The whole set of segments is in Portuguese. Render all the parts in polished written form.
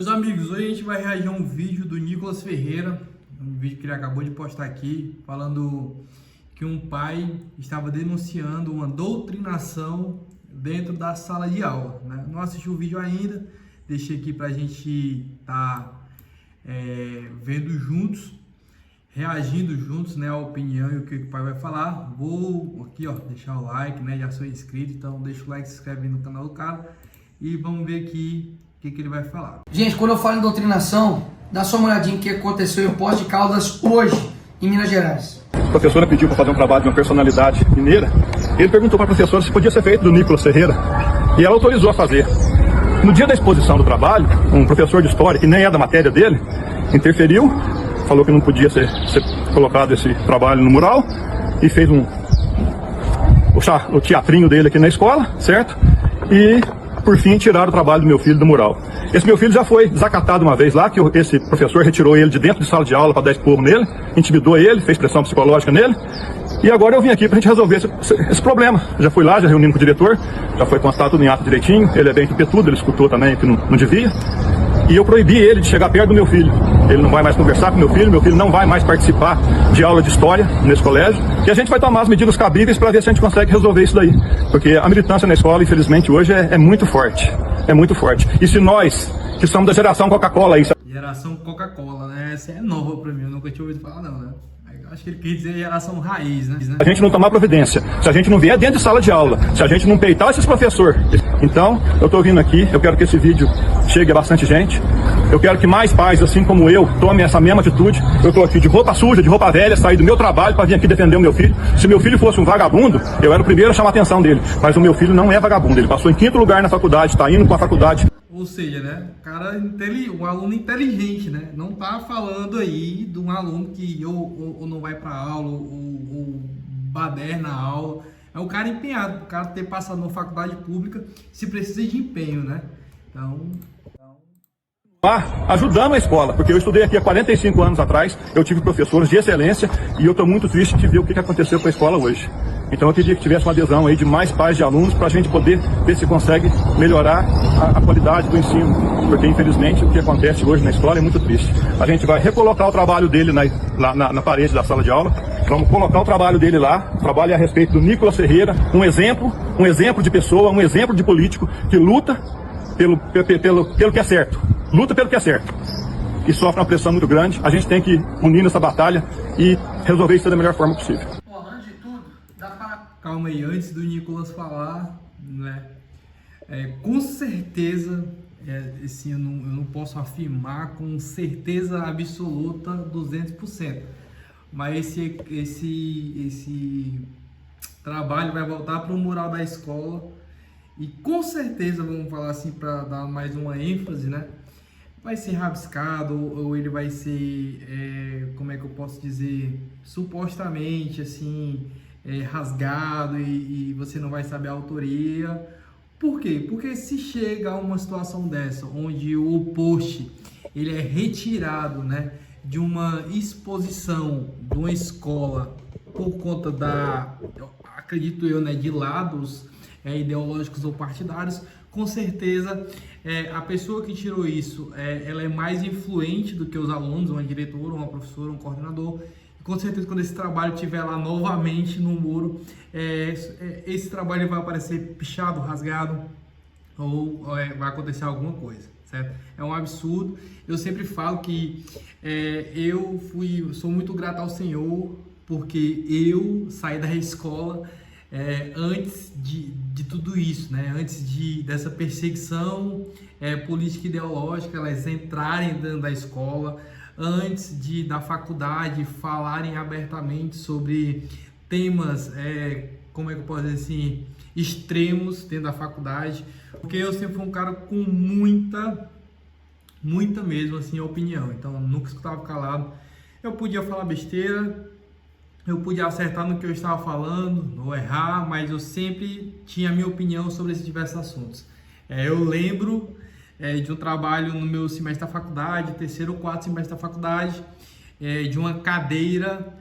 Meus amigos, hoje a gente vai reagir a um vídeo do Nicolas Ferreira, um vídeo que ele acabou de postar aqui, falando que um pai estava denunciando uma doutrinação dentro da sala de aula, né? Não assisti o vídeo ainda, deixei aqui para a gente estar vendo juntos, reagindo juntos, né, a opinião e o que o pai vai falar. Vou aqui, ó, deixar o like, né? Já sou inscrito, então deixa o like, se inscreve no canal do cara e vamos ver aqui o que ele vai falar. Gente, quando eu falo em doutrinação, dá só uma olhadinha no que aconteceu em Poços de Caldas hoje, em Minas Gerais. A professora pediu para fazer um trabalho de uma personalidade mineira. Ele perguntou para a professora se podia ser feito do Nicolas Ferreira e ela autorizou a fazer. No dia da exposição do trabalho, um professor de história, que nem é da matéria dele, interferiu, falou que não podia ser colocado esse trabalho no mural e fez o teatrinho dele aqui na escola, certo? E por fim, tiraram o trabalho do meu filho do mural. Esse meu filho já foi desacatado uma vez lá, que esse professor retirou ele de dentro de sala de aula para dar esporro nele, intimidou ele, fez pressão psicológica nele. E agora eu vim aqui para a gente resolver esse problema. Já fui lá, já reuni com o diretor, já foi constatado tudo em ato direitinho, ele é bem tupetudo, ele escutou também que não devia. E eu proibi ele de chegar perto do meu filho. Ele não vai mais conversar com meu filho não vai mais participar de aula de história nesse colégio. E a gente vai tomar as medidas cabíveis para ver se a gente consegue resolver isso daí. Porque a militância na escola, infelizmente, hoje é muito forte. É muito forte. E se nós, que somos da geração Coca-Cola aí... Geração Coca-Cola, né? Essa é nova para mim, eu nunca tinha ouvido falar não, né? Acho que ele quer dizer geração raiz, né? A gente não tomar providência, se a gente não vier dentro de sala de aula, se a gente não peitar esses professores. Então, eu estou vindo aqui, eu quero que esse vídeo chegue a bastante gente. Eu quero que mais pais, assim como eu, tomem essa mesma atitude. Eu estou aqui de roupa suja, de roupa velha, saí do meu trabalho para vir aqui defender o meu filho. Se meu filho fosse um vagabundo, eu era o primeiro a chamar a atenção dele. Mas o meu filho não é vagabundo, ele passou em 5º lugar na faculdade, está indo com a faculdade. Ou seja, né, um aluno inteligente, né, não tá falando aí de um aluno que ou não vai para aula, ou baderna a aula. É um cara empenhado, o cara ter passado na faculdade pública, se precisa de empenho, né, então... Ajudando a escola, porque eu estudei aqui há 45 anos atrás, eu tive professores de excelência e eu estou muito triste de ver o que aconteceu com a escola hoje. Então eu queria que tivesse uma adesão aí de mais pais de alunos para a gente poder ver se consegue melhorar a qualidade do ensino, porque infelizmente o que acontece hoje na escola é muito triste. A gente vai recolocar o trabalho dele na parede da sala de aula, vamos colocar o trabalho dele lá, o trabalho é a respeito do Nicolas Ferreira, um exemplo de pessoa, um exemplo de político que luta pelo que é certo. Luta pelo que é certo e sofre uma pressão muito grande. A gente tem que unir nessa batalha e resolver isso da melhor forma possível. Antes de tudo, dá para... Calma aí, antes do Nicolas falar, né, com certeza, assim, eu não posso afirmar com certeza absoluta 200%, mas esse trabalho vai voltar para o mural da escola e com certeza, vamos falar assim para dar mais uma ênfase, né, vai ser rabiscado ou ele vai ser, como é que eu posso dizer, supostamente assim, rasgado e você não vai saber a autoria. Por quê? Porque se chega a uma situação dessa, onde o post ele é retirado, né, de uma exposição de uma escola por conta acredito eu, né, de lados ideológicos ou partidários, com certeza a pessoa que tirou isso, ela é mais influente do que os alunos, uma diretora, uma professora, um coordenador. E com certeza quando esse trabalho estiver lá novamente no muro, esse trabalho vai aparecer pichado, rasgado, ou vai acontecer alguma coisa, certo? É um absurdo. Eu sempre falo que sou muito grato ao Senhor, porque eu saí da escola antes de tudo isso, né? Antes dessa perseguição política e ideológica, elas entrarem dentro da escola, antes da faculdade falarem abertamente sobre temas, como é que eu posso dizer assim, extremos dentro da faculdade, porque eu sempre fui um cara com muita mesmo assim opinião, então eu nunca escutava calado. Eu podia falar besteira, eu podia acertar no que eu estava falando, ou errar, mas eu sempre tinha a minha opinião sobre esses diversos assuntos. Eu lembro de um trabalho no meu semestre da faculdade, terceiro ou quarto semestre da faculdade, de uma cadeira,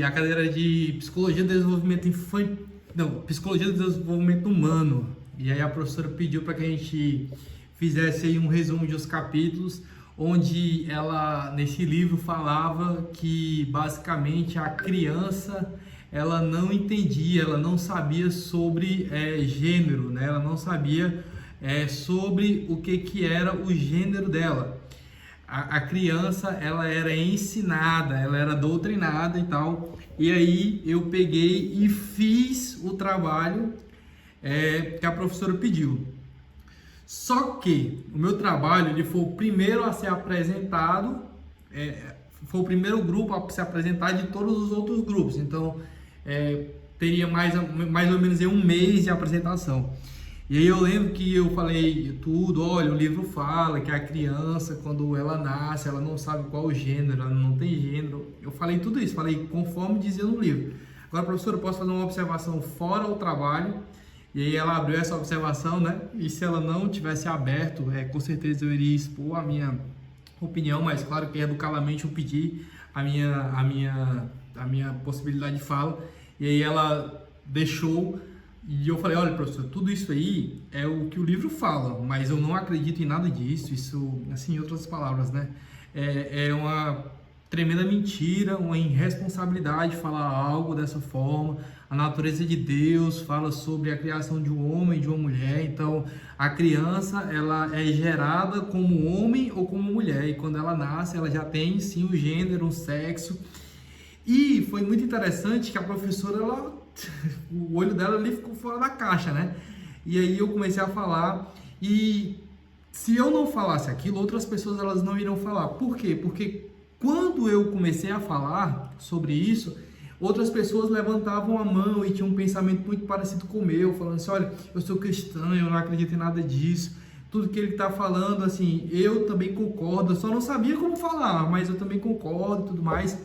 a cadeira de Psicologia do Desenvolvimento Psicologia do Desenvolvimento Humano. E aí a professora pediu para que a gente fizesse aí um resumo de os capítulos, onde ela, nesse livro, falava que basicamente a criança, ela não entendia, ela não sabia sobre gênero, né? Ela não sabia sobre o que era o gênero dela. A criança, ela era ensinada, ela era doutrinada e tal, e aí eu peguei e fiz o trabalho que a professora pediu. Só que o meu trabalho, ele foi o primeiro a ser apresentado, foi o primeiro grupo a se apresentar de todos os outros grupos, então teria mais ou menos um mês de apresentação. E aí eu lembro que eu falei tudo, olha, o livro fala que a criança, quando ela nasce, ela não sabe qual o gênero, ela não tem gênero. Eu falei tudo isso, falei conforme dizia no livro. Agora, professora, eu posso fazer uma observação fora o trabalho? E aí ela abriu essa observação, né? E se ela não tivesse aberto, com certeza eu iria expor a minha opinião, mas claro que educadamente eu pedi a minha possibilidade de fala. E aí ela deixou. E eu falei, olha, professor, tudo isso aí é o que o livro fala, mas eu não acredito em nada disso, isso, assim, em outras palavras, né? É uma tremenda mentira, uma irresponsabilidade falar algo dessa forma. A natureza de Deus fala sobre a criação de um homem e de uma mulher, então a criança, ela é gerada como homem ou como mulher, e quando ela nasce, ela já tem, sim, o gênero, o sexo. E foi muito interessante que a professora, o olho dela ali ficou fora da caixa, né? E aí eu comecei a falar, e se eu não falasse aquilo, outras pessoas elas não iriam falar. Por quê? Porque quando eu comecei a falar sobre isso, outras pessoas levantavam a mão e tinham um pensamento muito parecido com o meu, falando assim, olha, eu sou cristão, eu não acredito em nada disso, tudo que ele está falando, assim, eu também concordo, eu só não sabia como falar, mas eu também concordo e tudo mais.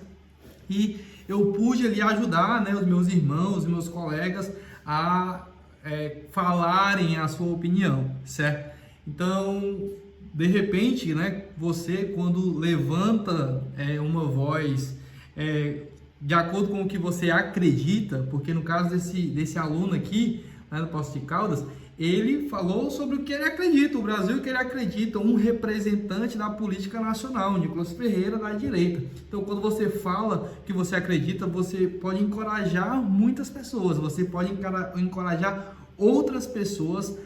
E eu pude ali ajudar, né, os meus irmãos, os meus colegas a falarem a sua opinião, certo? Então, de repente, né, você quando levanta uma voz de acordo com o que você acredita, porque no caso desse aluno aqui, né, do Poços de Caldas, ele falou sobre o que ele acredita, o Brasil que ele acredita, um representante da política nacional, Nicolas Ferreira, da direita. Então, quando você fala que você acredita, você pode encorajar muitas pessoas, você pode encorajar outras pessoas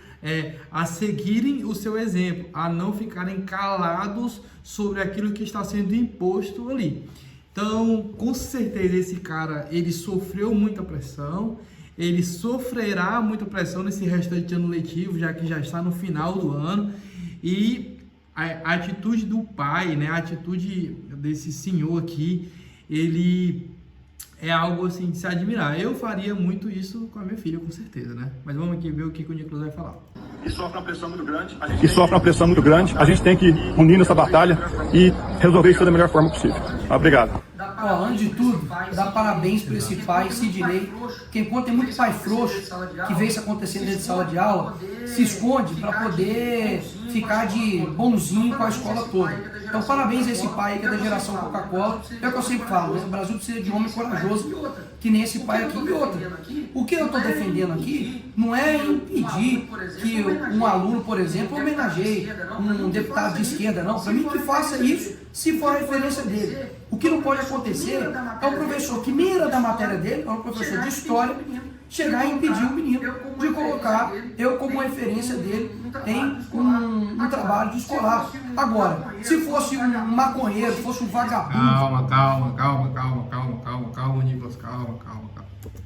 a seguirem o seu exemplo, a não ficarem calados sobre aquilo que está sendo imposto ali. Então, com certeza, esse cara, ele sofreu muita pressão, ele sofrerá muita pressão nesse restante ano letivo, já que já está no final do ano, e a atitude do pai, né, a atitude desse senhor aqui, ele é algo assim de se admirar. Eu faria muito isso com a minha filha, com certeza, né? Mas vamos aqui ver o que o Nicolas vai falar. E sofre uma pressão muito grande. A gente tem que unir nessa batalha e resolver isso da melhor forma possível. Obrigado. Antes de tudo, dar parabéns para esse pai, Sidney, que enquanto tem muito pai frouxo que vê isso acontecendo dentro de sala de aula, se esconde para poder ficar de bonzinho com a escola toda. Então, parabéns a esse pai que é da geração Coca-Cola. É o que eu sempre falo, né? O Brasil precisa de um homem corajoso que nem esse pai aqui. E outra, o que eu estou defendendo aqui não é impedir que um aluno, por exemplo, homenageie um deputado de esquerda, não. Para mim, que faça isso se for a referência dele. O que não pode acontecer é o professor que nem era da matéria dele, é um professor de história, chegar e impedir o menino de colocar eu como referência dele em um trabalho de escolar. Agora, se fosse um maconheiro, se fosse um vagabundo... Calma, Nicolas, calma.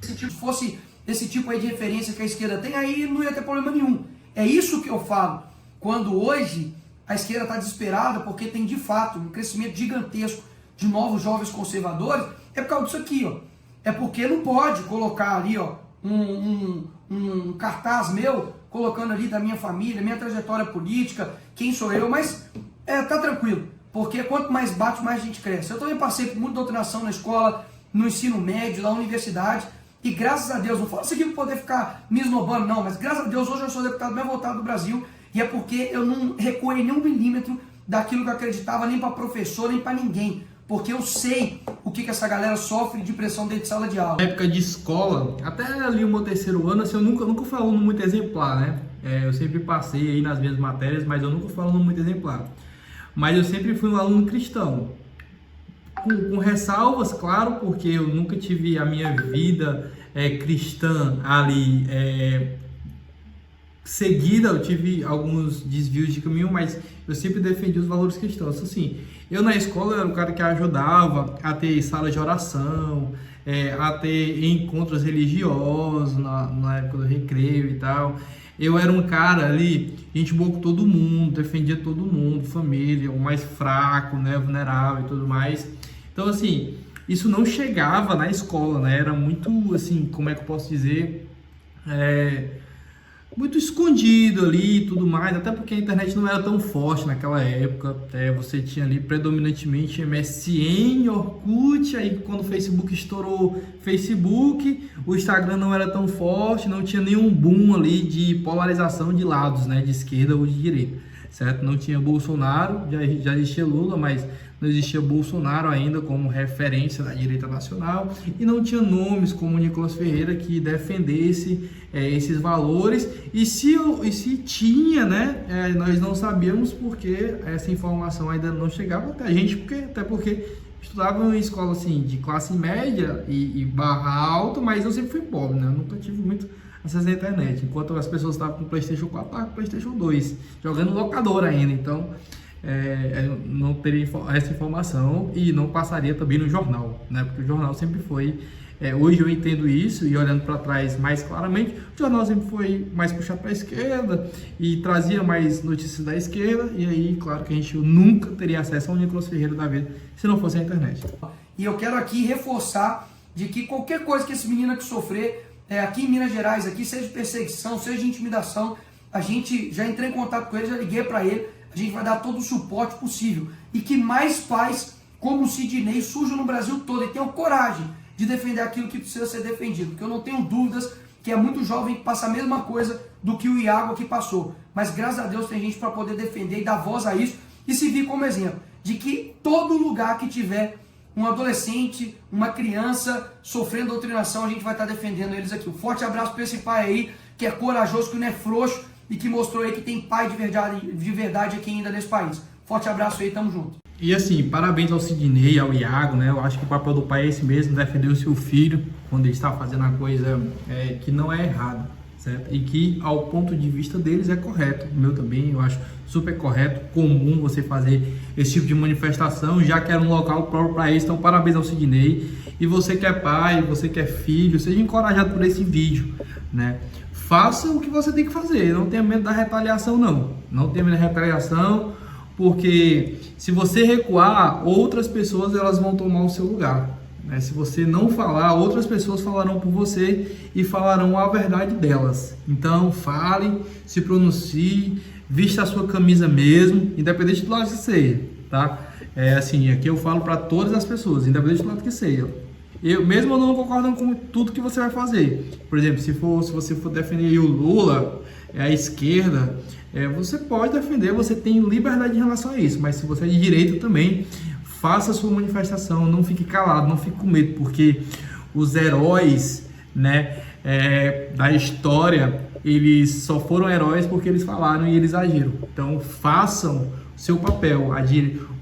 Se fosse esse tipo aí de referência que a esquerda tem, aí não ia ter problema nenhum. É isso que eu falo. Quando hoje a esquerda está desesperada porque tem de fato um crescimento gigantesco de novos jovens conservadores, é por causa disso aqui, ó. É porque não pode colocar ali, ó, um cartaz meu, colocando ali da minha família, minha trajetória política, quem sou eu, mas tá tranquilo, porque quanto mais bate, mais a gente cresce. Eu também passei por muita doutrinação na escola, no ensino médio, na universidade, e graças a Deus, não falo isso aqui para poder ficar me esnobando, não, mas graças a Deus hoje eu sou o deputado mais votado do Brasil, e é porque eu não recuei nem um milímetro daquilo que eu acreditava, nem para professor, nem para ninguém. Porque eu sei o que essa galera sofre de pressão dentro de sala de aula. Na época de escola, até ali o meu terceiro ano, assim, eu nunca fui um aluno muito exemplar, né? eu sempre passei aí nas minhas matérias, mas eu nunca fui um aluno muito exemplar. Mas eu sempre fui um aluno cristão. Com ressalvas, claro, porque eu nunca tive a minha vida cristã ali seguida, eu tive alguns desvios de caminho, mas eu sempre defendi os valores cristãos. Assim, eu na escola era o cara que ajudava a ter sala de oração, a ter encontros religiosos na época do recreio e tal. Eu era um cara ali, gente boa com todo mundo, defendia todo mundo, família, o mais fraco, né, vulnerável e tudo mais. Então, assim, isso não chegava na escola, né? Era muito, assim, como é que eu posso dizer, muito escondido ali e tudo mais, até porque a internet não era tão forte naquela época. Você tinha ali predominantemente MSN, Orkut, aí quando o Facebook estourou Facebook, o Instagram não era tão forte, não tinha nenhum boom ali de polarização de lados, né, de esquerda ou de direita, certo? Não tinha Bolsonaro, já existia Lula, mas não existia Bolsonaro ainda como referência da direita nacional, e não tinha nomes como Nicolas Ferreira que defendesse esses valores, e se tinha, né, nós não sabíamos porque essa informação ainda não chegava até a gente, até porque estudava em escola assim, de classe média e barra alta, mas eu sempre fui pobre, né? Eu nunca tive muito acesso à internet, enquanto as pessoas estavam com PlayStation 4, estavam com PlayStation 2, jogando locador ainda, então não teria essa informação e não passaria também no jornal, né? Porque o jornal sempre foi, hoje eu entendo isso e olhando para trás mais claramente, o jornal sempre foi mais puxado para a esquerda e trazia mais notícias da esquerda, e aí claro que a gente nunca teria acesso ao Nicolas Ferreira da vida se não fosse a internet. E eu quero aqui reforçar de que qualquer coisa que esse menino aqui sofrer, aqui em Minas Gerais, aqui, seja de perseguição, seja de intimidação, a gente já entrei em contato com ele, já liguei para ele, a gente vai dar todo o suporte possível. E que mais pais como o Sidney surjam no Brasil todo e tenham coragem de defender aquilo que precisa ser defendido. Porque eu não tenho dúvidas que é muito jovem que passa a mesma coisa do que o Iago aqui passou. Mas graças a Deus tem gente para poder defender e dar voz a isso e servir como exemplo de que todo lugar que tiver um adolescente, uma criança sofrendo doutrinação, a gente vai estar defendendo eles aqui. Um forte abraço para esse pai aí, que é corajoso, que não é frouxo e que mostrou aí que tem pai de verdade aqui ainda nesse país. Forte abraço aí, tamo junto. E assim, parabéns ao Sidney, ao Iago, né? Eu acho que o papel do pai é esse mesmo, defender o seu filho quando ele está fazendo a coisa que não é errada, certo? E que ao ponto de vista deles é correto. O meu também, eu acho super correto, comum você fazer esse tipo de manifestação, já que era um local próprio para isso. Então parabéns ao Sidney. E você que é pai, você que é filho, seja encorajado por esse vídeo, né? Faça o que você tem que fazer, não tenha medo da retaliação não. Não tenha medo da retaliação, porque se você recuar, outras pessoas elas vão tomar o seu lugar, né? Se você não falar, outras pessoas falarão por você e falarão a verdade delas. Então fale, se pronuncie, vista a sua camisa mesmo, independente do lado que seja, tá? Assim, aqui eu falo para todas as pessoas, independente do lado que seja. Eu mesmo não concordo com tudo que você vai fazer. Por exemplo, se você for defender o Lula, a esquerda, você pode defender, você tem liberdade em relação a isso. Mas se você é de direita também, faça a sua manifestação, não fique calado, não fique com medo, porque os heróis, né, da história, eles só foram heróis porque eles falaram e eles agiram. Então façam o seu papel.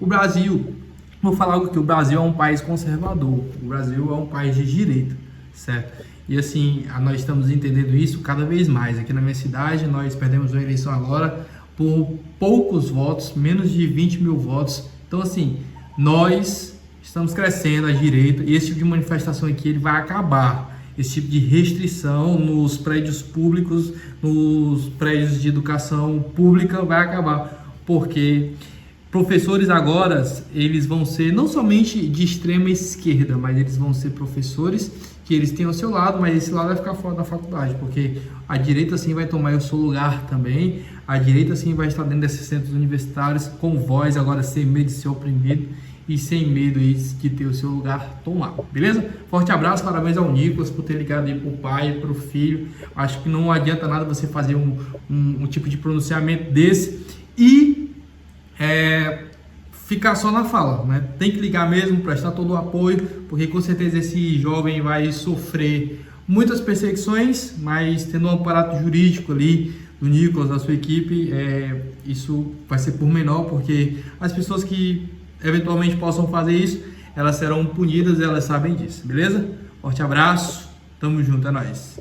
O Brasil, vou falar algo que o Brasil é um país conservador, o Brasil é um país de direita, certo? E assim, nós estamos entendendo isso cada vez mais. Aqui na minha cidade, nós perdemos uma eleição agora por poucos votos, menos de 20 mil votos. Então assim, nós estamos crescendo à direita e esse tipo de manifestação aqui ele vai acabar. Esse tipo de restrição nos prédios públicos, nos prédios de educação pública vai acabar, porque professores agora, eles vão ser não somente de extrema esquerda, mas eles vão ser professores que eles têm ao seu lado, mas esse lado vai ficar fora da faculdade, porque a direita sim vai tomar o seu lugar também, a direita sim vai estar dentro desses centros universitários com voz, agora sem medo de ser oprimido e sem medo de ter o seu lugar tomado, beleza? Forte abraço, parabéns ao Nicolas por ter ligado aí pro pai, pro filho. Acho que não adianta nada você fazer um tipo de pronunciamento desse e ficar só na fala, né? Tem que ligar mesmo, prestar todo o apoio, porque com certeza esse jovem vai sofrer muitas perseguições, mas tendo um aparato jurídico ali do Nicolas, da sua equipe, isso vai ser por menor, porque as pessoas que eventualmente possam fazer isso, elas serão punidas e elas sabem disso, beleza? Forte abraço, tamo junto, é nóis.